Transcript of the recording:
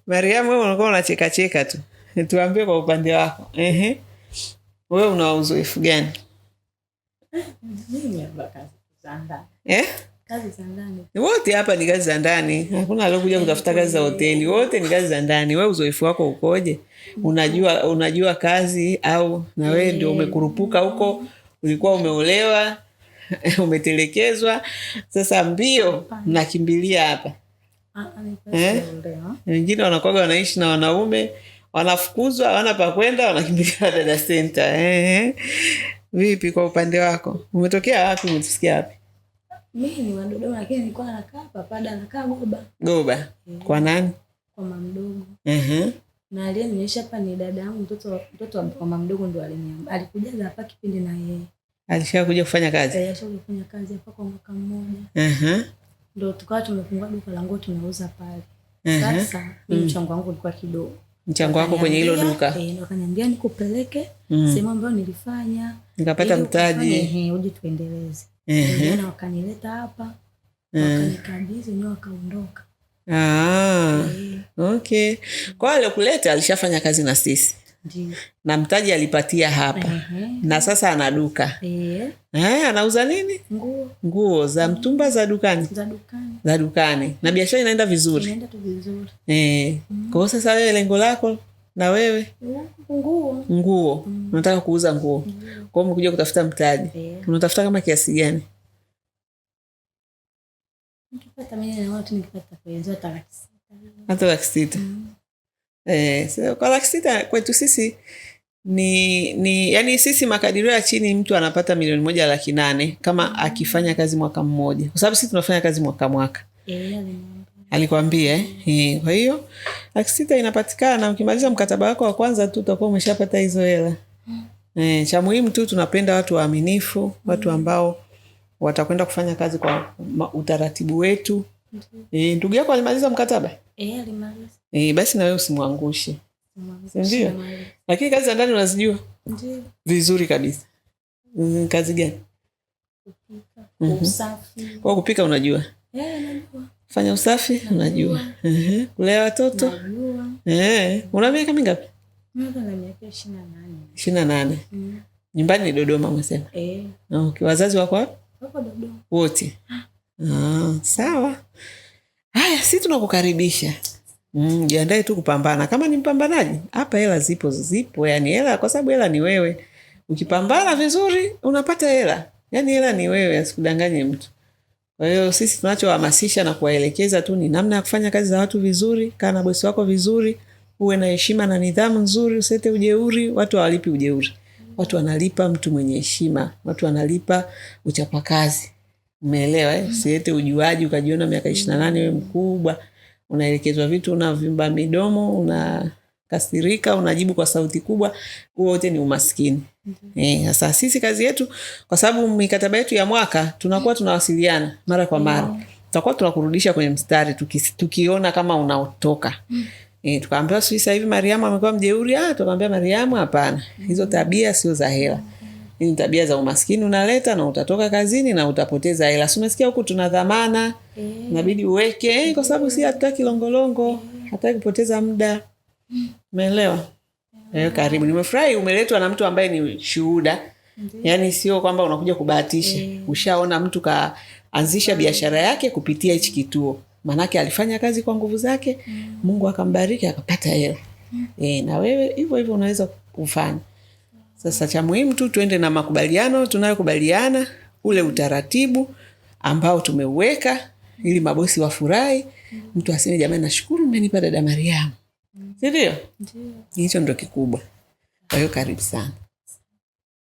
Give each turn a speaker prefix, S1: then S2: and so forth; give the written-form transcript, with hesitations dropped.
S1: Mariamu, wewe unakuwa unacheka cheka tu. Tuambie kwa upande wako. Wewe una uzoefu gani?
S2: Mimi hapa kazi za ndani. Kazi za ndani.
S1: Wote hapa ni kazi za ndani. Hakuna aliyekuja kutafuta kazi za hoteli. Wote ni kazi za ndani. Wewe uzoefu wako ukoje? Unajua kazi au na wewe ndio umekurupuka huko, ulikuwa umeolewa, umetelekezwa, sasa mbio mnakimbilia hapa? Wengine wanakuwa wanaishi na wanaume, wanafukuzwa, hawana pa kwenda, wanakimbilia dada center. Vipi kwa upande wako? Umetokea wapi? Umetusikia wapi?
S2: Mimi ni wa Dodoma, lakini nilikuwa nakaa hapa, nakaa Goba.
S1: Goba. Kwa nani?
S2: Kwa mama mdogo. Na aliyenionyesha hapa ni dada yangu, mtoto wa mama mdogo ndo alikuja hapa kipindi na yeye.
S1: Alishakuja kufanya kazi?
S2: Alishakuja kufanya kazi hapa kwa mwaka mmoja. Ndio tukawa tumefungua duka la nguo tunauza pale. Sasa mchango wangu ulikuwa kidogo.
S1: Mchango wako kwenye hilo duka?
S2: Ndio akaniambia nikupeleke sehemu ambayo nilifanya.
S1: Nikapata mtaji.
S2: Uje tuendeleze. Na wakanileta hapa. Wakanikabidhi ndio wakaondoka.
S1: Okay. Kwa wale kuleta alishafanya kazi na sisi.
S2: Ndiyo. Na
S1: mtaji alipatia hapa. Na sasa ana duka. Anauza nini? Nguo za mtumba za dukani. Za dukani. Na biashara inaenda vizuri.
S2: Inaenda tu vizuri.
S1: Kwa sasa wewe lengo lako na wewe nguo. Unataka kuuza nguo. Kwa hiyo umekuja kutafuta mtaji. Unatafuta kama kiasi gani?
S2: Nikipata mimi na watu nikipata kuanzia
S1: hata 600. So kwa 600 kwetu sisi ni yani sisi makadirio ya chini mtu anapata 1,800,000 kama akifanya kazi mwaka mmoja. Kwa sababu sisi tunafanya kazi mwaka. Alikwambia kwa hiyo 600 inapatikana, ukimaliza mkataba wako wa kwanza tu utakuwa umeshapata hizo hela. Cha muhimu tu tunapenda watu waaminifu, watu ambao watakwenda kufanya kazi kwa utaratibu wetu. Ndugu yako alimaliza mkataba?
S2: Alimaliza.
S1: Basi na wewe usimwangushe. Ndio. Lakini kazi za ndani unazijua?
S2: Ndio.
S1: Vizuri kabisa. Kazi gani?
S2: Kupika, usafi.
S1: Kwa kupika unajua?
S2: Najua.
S1: Fanya usafi unajua? Kulea watoto?
S2: Najua.
S1: Una miaka mingapi?
S2: Miaka 28.
S1: 28. Nyumbani ni Dodoma umesema? Okay, wazazi wako wapi?
S2: Wako Dodoma.
S1: Wote? Sawa. Haya, sisi tunakukaribisha. Jiandae tu kupambana. Kama ni mpambanaji, hapa hela zipo. Yani hela, kwa sababu hela ni wewe. Ukipambana vizuri, unapata hela. Yani hela ni wewe, asikudanganye mtu. Kwa hiyo sisi tunachohamasisha na kuwaelekeza tu ni namna ya kufanya kazi za watu vizuri, kaa na bosi wako vizuri, uwe na heshima na nidhamu nzuri, usete ujeuri. Watu hawalipi ujeuri. Watu wanalipa mtu mwenye heshima. Watu wanalipa uchapakazi. Umeelewa Usiete ujuaji ukajiona miaka 28 wewe mkubwa. Unaelekezwa vitu, unavimba midomo, unakasirika, unajibu kwa sauti kubwa. Huo wote ni umaskini. Sasa sisi kazi yetu, kwa sababu mikataba yetu ya mwaka tunakuwa tunawasiliana mara kwa mara. Tutakuwa tunakurudisha kwenye mstari tukiona kama unaotoka. Tukaambia sasa hivi Mariamu amekuwa mjeuri. Tukamwambia Mariamu hapana. Hizo tabia sio za hela. Hizo tabia za umaskini unaleta na utatoka kazini na utapoteza hela. Umesikia huku tuna dhamana. Inabidi uweke kwa sababu si hatutaki longolongo. Hataki kupoteza muda. Umeelewa? Karibu. Nimefurahi umeletwa na mtu ambaye ni shuhuda. Yaani sio kwamba unakuja kubahatisha. Ushaona mtu kaanzisha biashara yake kupitia hichi kituo. Manake alifanya kazi kwa nguvu zake, Mungu akambariki akapata hela. Na wewe hivyo unaweza kufanya. Sasa cha muhimu tu tuende na makubaliano tunayokubaliana, ule utaratibu ambao tumeuweka ili mabosi wafurahi. Mtu aseme jamani nashukuru mmenipa dada Mariamu. Ndio? Hicho ndio kikubwa. Kwa hiyo karibu sana.